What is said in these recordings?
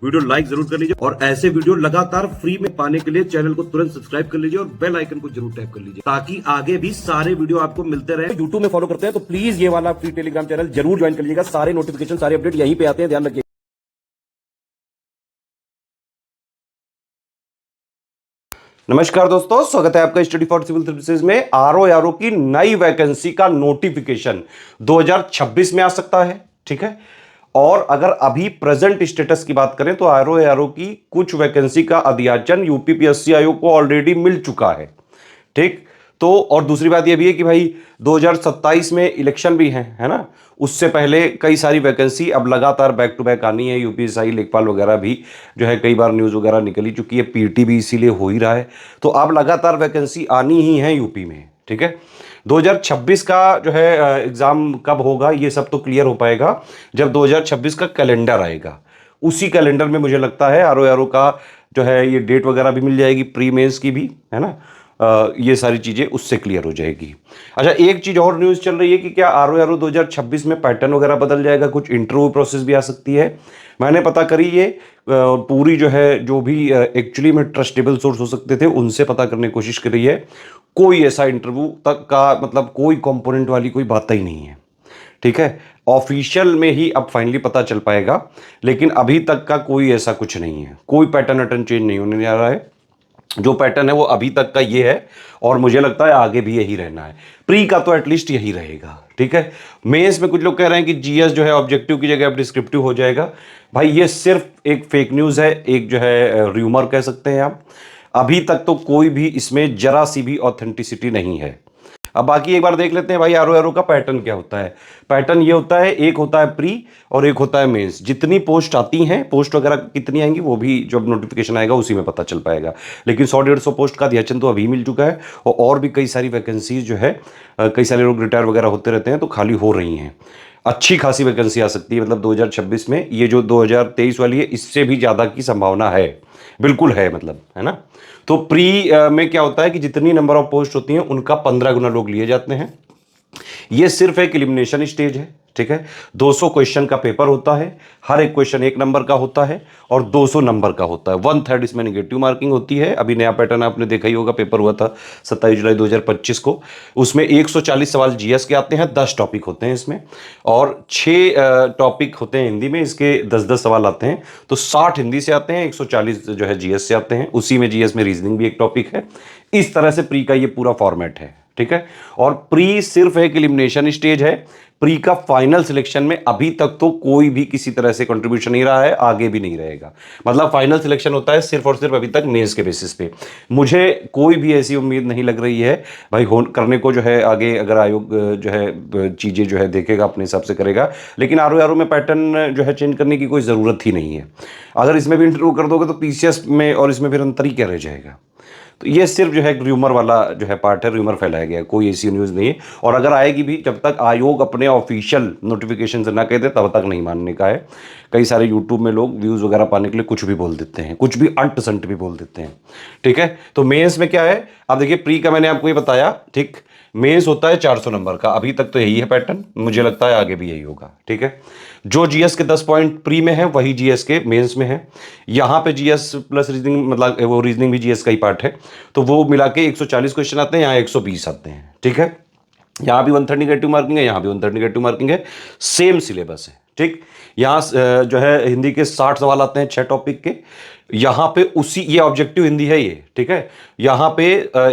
Video like जरूर कर लीजिए और ऐसे वीडियो लगातार फ्री में पाने के लिए चैनल को तुरंत सब्सक्राइब कर लीजिए और बेल आइकन को जरूर टैप कर लीजिए ताकि आगे भी सारे वीडियो आपको मिलते रहे। यूट्यूब में फॉलो करते हैं तो प्लीज ये वाला फ्री टेलीग्राम चैनल जरूर ज्वाइन कर लीजिएगा। सारे नोटिफिकेशन सारे अपडेट यहीं पे आते हैं, ध्यान रखिए। नमस्कार दोस्तों, स्वागत है आपका स्टडी फॉर सिविल सर्विसेज में। आरओ की नई वैकेंसी का नोटिफिकेशन 2026 में आ सकता है, ठीक है। और अगर अभी प्रेजेंट स्टेटस की बात करें तो आरओ की कुछ वैकेंसी का अध्याचन यूपीपीएससी आयोग को ऑलरेडी मिल चुका है, ठीक। तो और दूसरी बात यह भी है कि भाई 2027 में इलेक्शन भी है ना। उससे पहले कई सारी वैकेंसी अब लगातार बैक टू बैक आनी है। यूपीएससी लेखपाल वगैरह भी जो है कई बार न्यूज़ वगैरह निकली चुकी है, पीटी भी इसीलिए हो ही रहा है। तो अब लगातार वैकेंसी आनी ही है यूपी में, ठीक है। 2026 का जो है एग्ज़ाम कब होगा ये सब तो क्लियर हो पाएगा जब 2026 का कैलेंडर आएगा। उसी कैलेंडर में मुझे लगता है आरओ का जो है ये डेट वगैरह भी मिल जाएगी, प्री मेंस की भी, है ना। ये सारी चीज़ें उससे क्लियर हो जाएगी। अच्छा, एक चीज़ और न्यूज़ चल रही है कि क्या आरओ 2026 में पैटर्न वगैरह बदल जाएगा, कुछ इंटरव्यू प्रोसेस भी आ सकती है। मैंने पता करी ये पूरी जो है जो भी एक्चुअली में ट्रस्टेबल सोर्स हो सकते थे उनसे पता करने की कोशिश करी है। कोई ऐसा इंटरव्यू तक का मतलब कोई कंपोनेंट वाली कोई बात ही नहीं है, ठीक है। ऑफिशियल में ही अब फाइनली पता चल पाएगा, लेकिन अभी तक का कोई ऐसा कुछ नहीं है, कोई पैटर्न वैटर्न चेंज नहीं होने जा रहा है। जो पैटर्न है वो अभी तक का ये है और मुझे लगता है आगे भी यही रहना है। प्री का तो एटलीस्ट यही रहेगा, ठीक है। मेंस में कुछ लोग कह रहे हैं कि जीएस जो है ऑब्जेक्टिव की जगह अब डिस्क्रिप्टिव हो जाएगा। भाई ये सिर्फ एक फेक न्यूज़ है, एक जो है र्यूमर कह सकते हैं आप। अभी तक तो कोई भी इसमें जरा सी भी ऑथेंटिसिटी नहीं है। अब बाकी एक बार देख लेते हैं भाई आरओ का पैटर्न क्या होता है। पैटर्न ये होता है, एक होता है प्री और एक होता है मेंस। जितनी पोस्ट आती हैं, पोस्ट वगैरह कितनी आएंगी वो भी जब नोटिफिकेशन आएगा उसी में पता चल पाएगा। लेकिन 100-150 पोस्ट का अध्याचन तो अभी मिल चुका है और भी कई सारी वैकेंसीज जो है कई सारे लोग रिटायर वगैरह होते रहते हैं तो खाली हो रही हैं। अच्छी खासी वैकेंसी आ सकती है, मतलब 2026 में। ये जो 2023 वाली है इससे भी ज़्यादा की संभावना है, बिल्कुल है, मतलब, है ना। तो प्री में क्या होता है कि जितनी नंबर ऑफ पोस्ट होती हैं उनका 15 गुना लोग लिए जाते हैं। ये सिर्फ एक एलिमिनेशन स्टेज है, ठीक है। 200 क्वेश्चन का पेपर होता है, हर एक क्वेश्चन 1 नंबर का होता है और 200 नंबर का होता है। 1/3 इसमें नेगेटिव मार्किंग होती है। अभी नया पैटर्न आपने देखा ही होगा, पेपर हुआ था 27 जुलाई 2025 को। उसमें 140 सवाल जीएस के आते हैं, 10 टॉपिक होते हैं इसमें और 6 टॉपिक होते हैं हिंदी में, इसके 10-10 सवाल आते हैं। तो 60 हिंदी से आते हैं, 140 जो है जीएस से आते हैं। उसी में जीएस में रीजनिंग भी एक टॉपिक है। इस तरह से प्री का ये पूरा फॉर्मेट है, ठीक है। और प्री सिर्फ एक एलिमिनेशन स्टेज है। प्री का फाइनल सिलेक्शन में अभी तक तो कोई भी किसी तरह से कंट्रीब्यूशन नहीं रहा है, आगे भी नहीं रहेगा। मतलब फाइनल सिलेक्शन होता है सिर्फ और सिर्फ अभी तक मेंस के बेसिस पे। मुझे कोई भी ऐसी उम्मीद नहीं लग रही है भाई करने को जो है आगे, अगर आयोग जो है चीज़ें जो है देखेगा अपने हिसाब से करेगा। लेकिन आरओ में पैटर्न जो है चेंज करने की कोई ज़रूरत ही नहीं है। अगर इसमें भी इंटरव्यू कर दोगे तो पीसीएस में और इसमें फिर अंतर ही क्या रह जाएगा। तो ये सिर्फ जो है र्यूमर वाला जो है पार्ट है, र्यूमर फैलाया गया है, कोई ऐसी न्यूज़ नहीं है। और अगर आएगी भी, जब तक आयोग अपने ऑफिशियल नोटिफिकेशन से ना कहते तब तक नहीं मानने का है। कई सारे यूट्यूब में लोग व्यूज़ वगैरह पाने के लिए कुछ भी बोल देते हैं, कुछ भी अंट संट भी बोल देते हैं, ठीक है। तो मेंस में क्या है, अब देखिए प्री का मैंने आपको ये बताया, ठीक। मेंस होता है 400 नंबर का, अभी तक तो यही है पैटर्न, मुझे लगता है आगे भी यही होगा, ठीक है। जो जीएस के 10 पॉइंट प्री में है वही जीएस के मेंस में है। यहाँ पे जीएस प्लस रीजनिंग, मतलब वो रीजनिंग भी जीएस का ही पार्ट है। तो वो मिला के 140 क्वेश्चन आते हैं, यहाँ 120 आते हैं, ठीक है। यहाँ भी 130 नेगेटिव मार्किंग है, यहाँ भी 130 नेगेटिव मार्किंग है, सेम सिलेबस है, ठीक। यहाँ जो है हिंदी के 60 सवाल आते हैं 6 टॉपिक के। यहाँ पे उसी, ये ऑब्जेक्टिव हिंदी है ये, ठीक है। यहाँ पे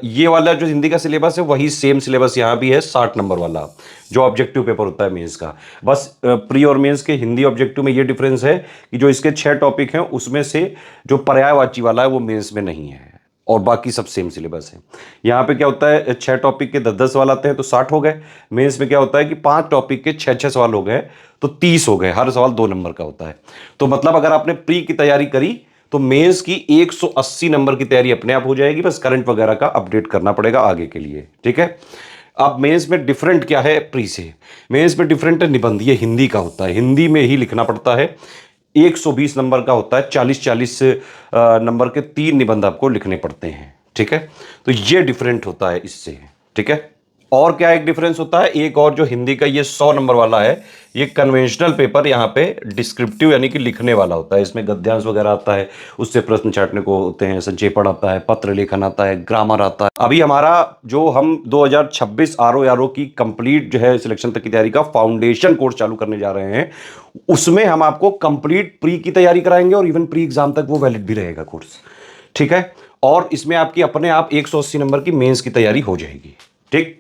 ये वाला जो हिंदी का सिलेबस है वही सेम सिलेबस यहाँ भी है, 60 नंबर वाला जो ऑब्जेक्टिव पेपर होता है मेंस का। बस प्री और मेंस के हिंदी ऑब्जेक्टिव में ये डिफरेंस है कि जो इसके 6 टॉपिक हैं उसमें से जो पर्यायवाची वाला है वो मेंस में नहीं है और बाकी सब सेम सिलेबस है। यहाँ पे क्या होता है, 6 टॉपिक के 10-10 सवाल आते हैं तो 60 हो गए। मेंस में क्या होता है कि 5 टॉपिक के 6-6 सवाल हो गए तो 30 हो गए, हर सवाल 2 नंबर का होता है। तो मतलब अगर आपने प्री की तैयारी करी तो मेंस की 180 नंबर की तैयारी अपने आप हो जाएगी, बस करंट वगैरह का अपडेट करना पड़ेगा आगे के लिए, ठीक है। अब मेंस में डिफरेंट क्या है प्री से, मेंस में डिफरेंट है निबंध, ये हिंदी का होता है, हिंदी में ही लिखना पड़ता है। 120 नंबर का होता है, 40-40 नंबर के 3 निबंध आपको लिखने पड़ते हैं, ठीक है। तो ये डिफरेंट होता है इससे, ठीक है। और क्या एक डिफरेंस होता है, एक और जो हिंदी का ये 100 नंबर वाला है, ये कन्वेंशनल पेपर यहाँ पे डिस्क्रिप्टिव यानी कि लिखने वाला होता है। इसमें गद्यांश वगैरह आता है, उससे प्रश्न छाटने को होते हैं, संक्षेपण आता है, पत्र लेखन आता है, ग्रामर आता है। अभी हमारा जो हम 2026 आरओ की कंप्लीट जो है सिलेक्शन तक की तैयारी का फाउंडेशन कोर्स चालू करने जा रहे हैं, उसमें हम आपको कंप्लीट प्री की तैयारी कराएंगे और इवन प्री एग्जाम तक वो वैलिड भी रहेगा कोर्स, ठीक है। और इसमें आपकी अपने आप 180 नंबर की मेंस की तैयारी हो जाएगी, ठीक।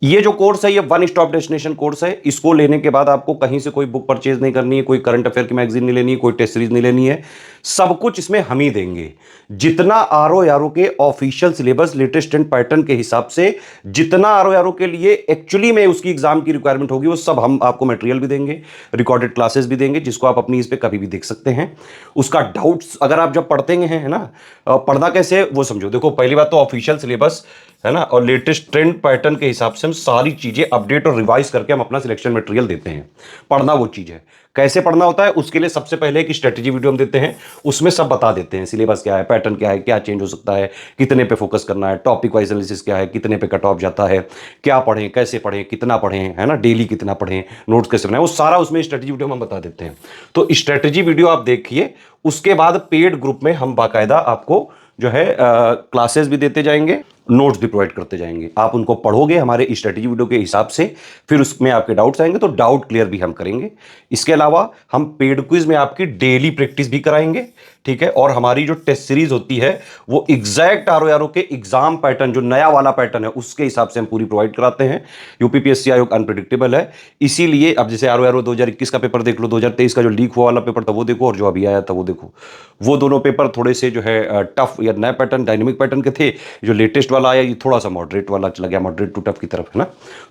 ये जो कोर्स है ये वन स्टॉप डेस्टिनेशन कोर्स है। इसको लेने के बाद आपको कहीं से कोई बुक परचेज नहीं करनी है, कोई करंट अफेयर की मैगजीन नहीं लेनी है, कोई टेस्ट सीरीज नहीं लेनी है, सब कुछ इसमें हम ही देंगे। जितना आरओ के official syllabus latest and pattern के हिसाब से, जितना आरओ के लिए एक्चुअली में उसकी एग्जाम की रिक्वायरमेंट होगी, वो सब हम आपको मटेरियल भी देंगे, रिकॉर्डेड क्लासेस भी देंगे, जिसको आप अपनी इस पे कभी भी देख सकते हैं। उसका डाउट्स अगर आप जब पढ़ते हैं, है ना, पढ़ना कैसे वो समझो। देखो पहली बात तो ऑफिशियल सिलेबस है ना, और लेटेस्ट ट्रेंड पैटर्न के हिसाब से हम सारी चीजें अपडेट और रिवाइज करके हम अपना सिलेक्शन मटेरियल देते हैं। पढ़ना वो चीज है, कैसे पढ़ना होता है उसके लिए सबसे पहले एक स्ट्रेटेजी वीडियो हम देते हैं, उसमें सब बता देते हैं, सिलेबस क्या है, पैटर्न क्या है, क्या चेंज हो सकता है, कितने पे फोकस करना है, टॉपिक वाइज एनालिसिस क्या है, कितने पे कट ऑफ जाता है, क्या पढ़ें, कैसे पढ़ें, कितना पढ़ें, है ना, डेली कितना पढ़ें, नोट्स कैसे बनाएं, वो सारा उसमें स्ट्रेटेजी वीडियो में हम बता देते हैं। तो स्ट्रेटेजी वीडियो आप देखिए, उसके बाद पेड ग्रुप में हम बाकायदा आपको जो है क्लासेस भी देते जाएंगे, नोट्स भी प्रोवाइड करते जाएंगे। आप उनको पढ़ोगे हमारे स्ट्रेटेजी वीडियो के हिसाब से, फिर उसमें आपके डाउट्स आएंगे तो डाउट क्लियर भी हम करेंगे। इसके अलावा हम पेड क्विज में आपकी डेली प्रैक्टिस भी कराएंगे, ठीक है। और हमारी जो टेस्ट सीरीज होती है वो एग्जैक्ट आरओ के एग्जाम पैटर्न, जो नया वाला पैटर्न है उसके हिसाब से हम पूरी प्रोवाइड कराते हैं। यूपीपीएससी आयोग अनप्रेडिक्टेबल है, इसीलिए अब जैसे आरओ 2021 का पेपर देख लो, 2023 का जो लीक हुआ वाला पेपर था वो देखो, और जो अभी आया था वो देखो। वो दोनों पेपर थोड़े से जो है टफ या नए पैटर्न, डायनेमिक पैटर्न के थे। जो लेटेस्ट वाला आया ये थोड़ा सा मॉडरेट वाला चला गया, मॉडरेट टू टफ की तरफ, है ना।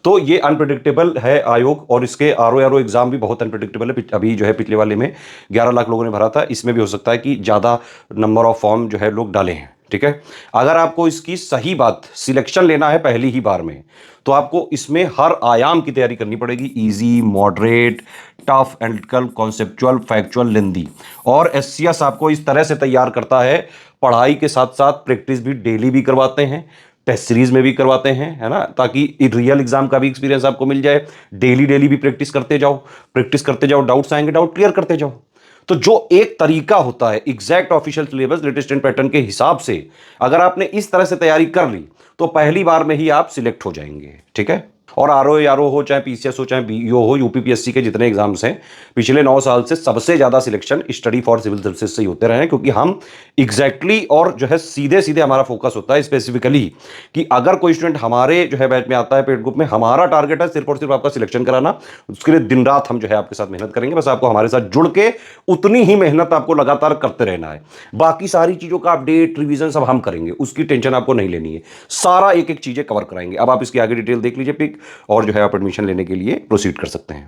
तो ये अनप्रेडिक्टेबल है आयोग, और इसके आरओ एग्जाम भी बहुत अनप्रेडिक्टेबल है। अभी जो है पिछले वाले में 11 लाख लोगों ने भरा था, इसमें भी हो सकता है कि ज्यादा नंबर ऑफ फॉर्म जो है लोग डाले हैं, ठीक है। अगर आपको इसकी सही बात सिलेक्शन लेना है पहली ही बार में, तो आपको इसमें हर आयाम की तैयारी करनी पड़ेगी, easy, moderate, tough, analytical, conceptual, factual, lengthy. और एससीएस आपको इस तरह से तैयार करता है, पढ़ाई के साथ साथ प्रैक्टिस भी डेली भी करवाते हैं, टेस्ट सीरीज में भी करवाते हैं, है ना, ताकि रियल एग्जाम का भी एक्सपीरियंस आपको मिल जाए। डेली डेली भी प्रैक्टिस करते जाओ, प्रैक्टिस करते जाओ, डाउट्स आएंगे डाउट क्लियर करते जाओ। तो जो एक तरीका होता है exact official syllabus latest pattern के हिसाब से, अगर आपने इस तरह से तैयारी कर ली तो पहली बार में ही आप सिलेक्ट हो जाएंगे, ठीक है। और आरओ हो चाहे पीसीएस हो चाहे बीईओ हो, यूपीपीएससी के जितने एग्जाम्स हैं पिछले 9 साल से सबसे ज्यादा selection study for civil services से ही होते रहे हैं, क्योंकि हम एग्जैक्टली और जो है सीधे सीधे हमारा फोकस होता है स्पेसिफिकली कि अगर कोई स्टूडेंट हमारे जो है बैच में आता है पेड ग्रुप में, हमारा टारगेट है सिर्फ और सिर्फ आपका सिलेक्शन कराना। उसके लिए दिन रात हम जो है आपके साथ मेहनत करेंगे, बस आपको हमारे साथ जुड़ के उतनी ही मेहनत आपको लगातार करते रहना है। बाकी सारी चीजों का अपडेट रिवीजन सब हम करेंगे, उसकी टेंशन आपको नहीं लेनी है, सारा एक एक चीजें कवर कराएंगे। अब आप इसकी आगे डिटेल देख लीजिए पिक, और जो है आप एडमिशन लेने के लिए प्रोसीड कर सकते हैं।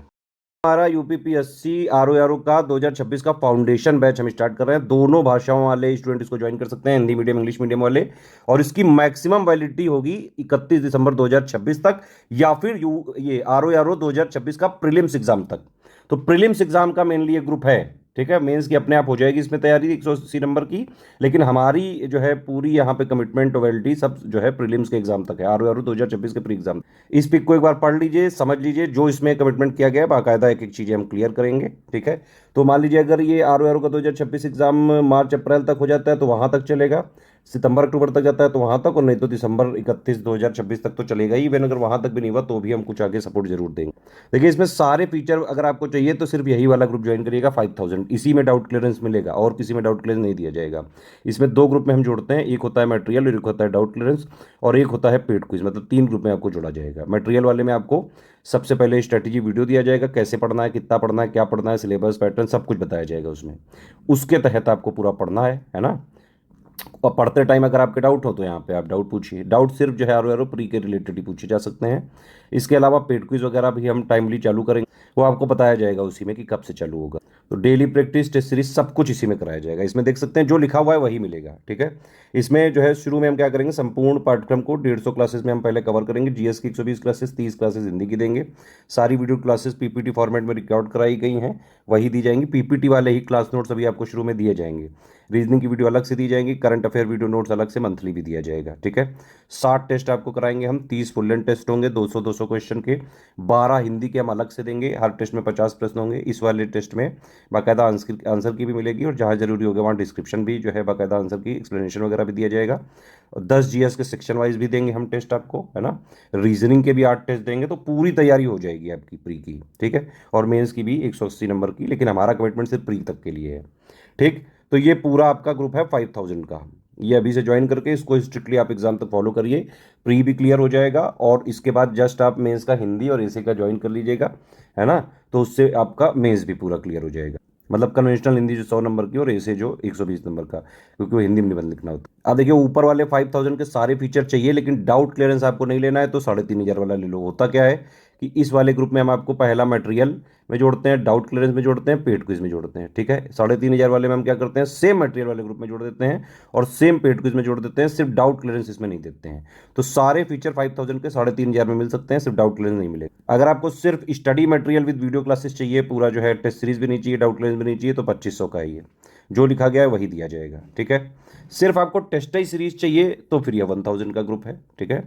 हमारा यूपीपीएससी आरओ का 2026 का फाउंडेशन बैच हम स्टार्ट कर रहे हैं। दोनों भाषाओं वाले स्टूडेंट इसको ज्वाइन कर सकते हैं, हिंदी मीडियम, इंग्लिश मीडियम वाले। और इसकी मैक्सिमम वैलिडिटी होगी 31 दिसंबर 2026 तक, या फिर ये आरओ 2026 का प्रीलिम्स एग्जाम तक। तो प्रीलिम्स एग्जाम का मेनली ये ग्रुप है, ठीक है। मेंस की अपने आप हो जाएगी इसमें तैयारी 180 नंबर की, लेकिन हमारी जो है पूरी यहाँ पे कमिटमेंट वैलिडिटी सब जो है प्रीलिम्स के एग्जाम तक है, आरओ 2026 के प्री एग्जाम। इस पिक को एक बार पढ़ लीजिए, समझ लीजिए, जो इसमें कमिटमेंट किया गया है बाकायदा एक एक चीज़ें हम क्लियर करेंगे, ठीक है। तो मान लीजिए अगर ये आरओ का 2026 एग्जाम मार्च अप्रैल तक हो जाता है तो वहाँ तक चलेगा, सितंबर अक्टूबर तक जाता है तो वहाँ तक, और नहीं तो दिसंबर 31 2026 तक तो चलेगा ही। इवन अगर वहाँ तक भी नहीं हुआ तो भी हम कुछ आगे सपोर्ट जरूर देंगे। देखिए इसमें सारे फीचर अगर आपको चाहिए तो सिर्फ यही वाला ग्रुप ज्वाइन करिएगा, 5000 इसी में डाउट क्लियरेंस मिलेगा, और किसी में डाउट क्लियरेंस नहीं दिया जाएगा। इसमें 2 ग्रुप में हम जोड़ते हैं, एक होता है मटेरियल और एक होता है डाउट क्लियरेंस, और एक होता है पेड क्विज, मतलब 3 ग्रुप में आपको जोड़ा जाएगा। मटेरियल वाले में आपको सबसे पहले स्ट्रेटेजी वीडियो दिया जाएगा, कैसे पढ़ना है, कितना पढ़ना है, क्या पढ़ना है, सिलेबस, पैटर्न सब कुछ बताया जाएगा उसमें। उसके तहत आपको पूरा पढ़ना है ना। और पढ़ते टाइम अगर आपके डाउट हो तो यहाँ पे आप डाउट पूछिए, डाउट सिर्फ जो है आरओ प्री के रिलेटेड ही पूछे जा सकते हैं। इसके अलावा पेड क्विज वगैरह भी हम टाइमली चालू करेंगे, वो आपको बताया जाएगा उसी में कि कब से चालू होगा। तो डेली प्रैक्टिस, टेस्ट सीरीज सब कुछ इसी में कराया जाएगा। इसमें देख सकते हैं जो लिखा हुआ है वही मिलेगा, ठीक है। इसमें जो है शुरू में हम क्या करेंगे, संपूर्ण पाठ्यक्रम को 150 क्लासेस में हम पहले कवर करेंगे। जीएस की 120 क्लासेस, 30 क्लासेस हिंदी की देंगे। सारी वीडियो क्लासेस पीपीटी फॉर्मेट में रिकॉर्ड कराई गई हैं, वही दी जाएंगी। पीपीटी वाले ही क्लास नोट्स अभी आपको शुरू में दिए जाएंगे। रीजनिंग की वीडियो अलग से दी जाएंगी, current current affair video notes अलग से मंथली भी दिया जाएगा, ठीक है। 60 टेस्ट आपको कराएंगे हम, 30 फुल लेंथ टेस्ट होंगे 200 क्वेश्चन के, 12 हिंदी के हम अलग से देंगे, हर टेस्ट में 50 प्रश्न होंगे। इस वाले टेस्ट में बाकायदा आंसर की भी मिलेगी, और जहाँ जरूरी होगा वहाँ डिस्क्रिप्शन भी जो है बाकायदा आंसर की एक्सप्लेनेशन वगैरह भी दिया जाएगा। 10 जीएस के सेक्शन वाइज भी देंगे हम टेस्ट आपको, है ना। रीजनिंग के भी 8 टेस्ट देंगे, तो पूरी तैयारी हो जाएगी आपकी प्री की, ठीक है। और मेंस की भी 180 नंबर की, लेकिन हमारा कमिटमेंट सिर्फ प्री तक के लिए है, ठीक। तो ये पूरा आपका ग्रुप है 5000 का, ये अभी से ज्वाइन करके इसको स्ट्रिक्टली आप एग्जाम तक फॉलो करिए, प्री भी क्लियर हो जाएगा, और इसके बाद जस्ट आप मेंस का हिंदी और एसे का ज्वाइन कर लीजिएगा, है ना। तो उससे आपका मेंस भी पूरा क्लियर हो जाएगा, मतलब कन्वेंशनल हिंदी जो 100 नंबर की और ऐसे जो 120 नंबर का, क्योंकि वो हिंदी में निबंध लिखना होता है। अब देखिए ऊपर वाले 5000 के सारे फीचर चाहिए, लेकिन डाउट क्लियरेंस आपको नहीं लेना है तो 3500 वाला ले लो। होता क्या है कि इस वाले ग्रुप में हम आपको पहला मटेरियल में जोड़ते हैं, डाउट क्लियरेंस में जोड़ते हैं, पेड क्विज में जोड़ते हैं, ठीक है। 3500 वाले में हम क्या करते हैं, सेम मटेरियल वाले ग्रुप में जोड़ देते हैं और सेम पेड क्विज में जोड़ देते हैं, सिर्फ डाउट क्लियरेंस इसमें नहीं देते हैं। तो सारे फीचर 5000 के 3500 में मिल सकते हैं, सिर्फ डाउट क्लियरेंस नहीं मिलेगा। अगर आपको सिर्फ study material with video classes चाहिए, पूरा जो है टेस्ट सीरीज भी नहीं चाहिए, डाउट क्लियरेंस भी नहीं चाहिए, तो 2500 का है, ये जो लिखा गया है वही दिया जाएगा, ठीक है। सिर्फ आपको टेस्ट ही सीरीज चाहिए तो फिर ये 1000 का ग्रुप है, ठीक है।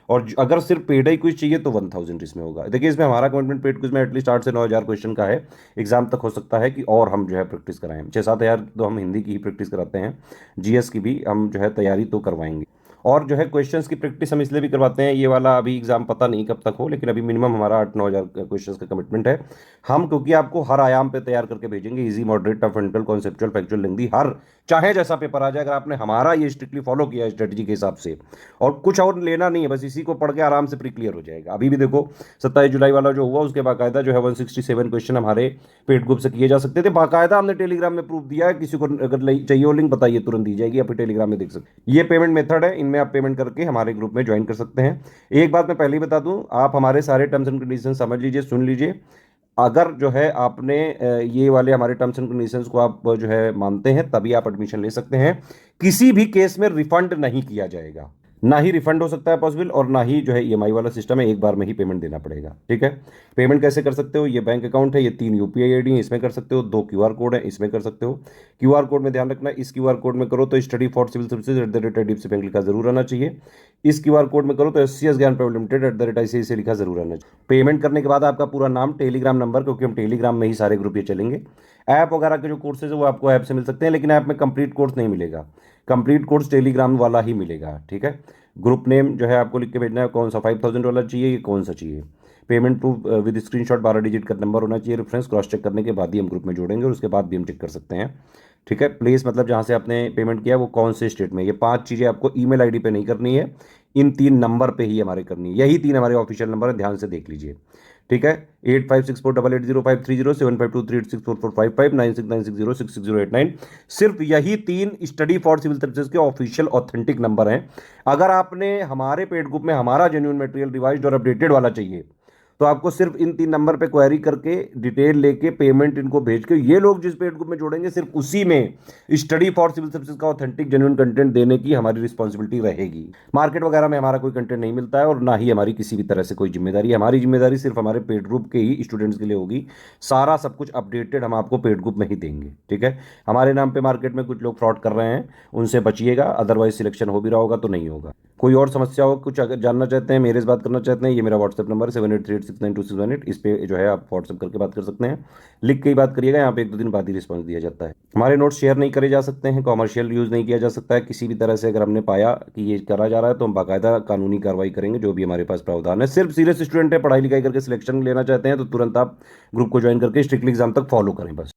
और अगर सिर्फ पेड ही क्विज चाहिए तो 1000 इसमें होगा। देखिए इसमें हमारा कमिटमेंट पेड क्विज में एटलीस्ट 8 से 9000 क्वेश्चन का है, एग्जाम तक हो सकता है कि और हम जो है प्रैक्टिस कराएं। 6-7 हज़ार तो हम हिंदी की ही प्रैक्टिस कराते हैं, जीएस की भी हम जो है तैयारी तो करवाएंगे। और जो है क्वेश्चंस की प्रैक्टिस हम इसलिए भी करवाते हैं, ये वाला अभी एग्जाम पता नहीं कब तक हो, लेकिन अभी मिनिमम हमारा 8-9 हज़ार क्वेश्चंस का कमिटमेंट है हम, क्योंकि आपको हर आयाम पे तैयार करके भेजेंगे, इजी, मॉडरेट, टफ, फंडल, कॉन्सेप्चुअल, फैक्चुअल, लेंथी, हर चाहे जैसा पेपर आ जाए, अगर आपने हमारा ये स्ट्रिक्टली फॉलो किया स्ट्रेटजी के हिसाब से, और कुछ और लेना नहीं है, बस इसी को पढ़ के आराम से प्री क्लियर हो जाएगा। अभी भी देखो 27 जुलाई वाला जो हुआ उसके बाकायदा जो है 167 क्वेश्चन हमारे पेड ग्रुप से किए जा सकते थे, बाकायदा हमने टेलीग्राम में प्रूफ दिया है। किसी को अगर चाहिए हो लिंक बताइए, तुरंत दी जाएगी, आप टेलीग्राम में देख सकते। ये पेमेंट मेथड है, इनमें आप पेमेंट करके हमारे ग्रुप में ज्वाइन कर सकते हैं। एक बात मैं पहले ही बता दूं, आप हमारे सारे टर्म्स एंड कंडीशन समझ लीजिए, सुन लीजिए। अगर जो है आपने ये वाले हमारे टर्म्स एंड कंडीशंस को आप जो है मानते हैं, तभी आप एडमिशन ले सकते हैं। किसी भी केस में रिफंड नहीं किया जाएगा, ना ही रिफंड हो सकता है पॉसिबल, और ना ही जो है ईएमआई वाला सिस्टम है, एक बार में ही पेमेंट देना पड़ेगा, ठीक है। पेमेंट कैसे कर सकते हो, ये बैंक अकाउंट है, ये 3 यूपीआई आईडी है, इसमें कर सकते हो, 2 क्यूआर कोड है, इसमें कर सकते हो। क्यूआर कोड में ध्यान रखना, इस क्यूआर कोड में करो तो study for civil services bank लिखा जरूर आना चाहिए। इस क्यूआर कोड में करो तो एससीएस ज्ञान प्राइवेट लिमिटेड ICICI लिखा जरूर आना चाहिए। पेमेंट करने के बाद आपका पूरा नाम, टेलीग्राम नंबर, क्योंकि हम टेलीग्राम में ही सारे ग्रुप ये चलेंगे। ऐप वगैरह के जो कोर्सेज है वो आपको ऐप से मिल सकते हैं, लेकिन ऐप में कंप्लीट कोर्स नहीं मिलेगा, कंप्लीट कोर्स टेलीग्राम वाला ही मिलेगा, ठीक है। ग्रुप नेम जो है आपको लिख के भेजना है, कौन सा 5000 वाला चाहिए, ये कौन सा चाहिए। Payment proof with screenshot 12 digit का नंबर होना चाहिए, रेफरेंस क्रॉस चेक करने के बाद ही हम ग्रुप में जोड़ेंगे, और उसके बाद भी हम चेक कर सकते हैं, ठीक है। प्लेस मतलब जहाँ से आपने पेमेंट किया वो कौन से स्टेट में, ये 5 चीज़ें आपको ईमेल आईडी पे नहीं करनी है, इन 3 नंबर पे ही हमारे करनी है। यही 3 हमारे ऑफिशियल नंबर है, ध्यान से देख लीजिए, ठीक है। 8564880530, 7523864455, 9696066089। सिर्फ यही 3 स्टडी फॉर सिविल सर्विसेज के ऑफिशियल ऑथेंटिक नंबर हैं। अगर आपने हमारे पेड ग्रुप में हमारा जेन्युइन मटेरियल रिवाइज्ड और अपडेटेड वाला चाहिए, तो आपको सिर्फ इन 3 नंबर पे क्वेरी करके डिटेल लेके पेमेंट इनको भेज के, ये लोग जिस पेड ग्रुप में जोड़ेंगे सिर्फ उसी में स्टडी फॉर सिविल सर्विसेज का ऑथेंटिक जेन्युइन कंटेंट देने की हमारी रिस्पॉन्सिबिलिटी रहेगी। मार्केट वगैरह में हमारा कोई कंटेंट नहीं मिलता है, और ना ही हमारी किसी भी तरह से कोई जिम्मेदारी। हमारी जिम्मेदारी सिर्फ हमारे पेड ग्रुप के ही स्टूडेंट्स के लिए होगी, सारा सब कुछ अपडेटेड हम आपको पेड ग्रुप में ही देंगे, ठीक है। हमारे नाम पे मार्केट में कुछ लोग फ्रॉड कर रहे हैं, उनसे बचिएगा, अदरवाइज सिलेक्शन हो भी रहा होगा तो नहीं होगा। कोई और समस्या हो, कुछ अगर जानना चाहते हैं, मेरे से बात करना चाहते हैं, ये मेरा व्हाट्सएप नंबर है 7838692618, इस पे जो है आप व्हाट्सएप करके बात कर सकते हैं। लिख के ही बात करिएगा, यहाँ पे 1-2 दिन बाद ही रिस्पॉन्स दिया जाता है। हमारे नोट्स शेयर नहीं करे जा सकते हैं, कॉमर्शियल यूज़ नहीं किया जा सकता है किसी भी तरह से। अगर हमने पाया कि ये करा जा रहा है तो हम बाकायदा कानूनी कार्रवाई करेंगे, जो भी हमारे पास प्रावधान है। सिर्फ सीरियस स्टूडेंट है, पढ़ाई लिखाई करके सिलेक्शन लेना चाहते हैं, तो तुरंत आप ग्रुप को ज्वाइन करके स्ट्रिक्टली एग्जाम तक फॉलो करें बस।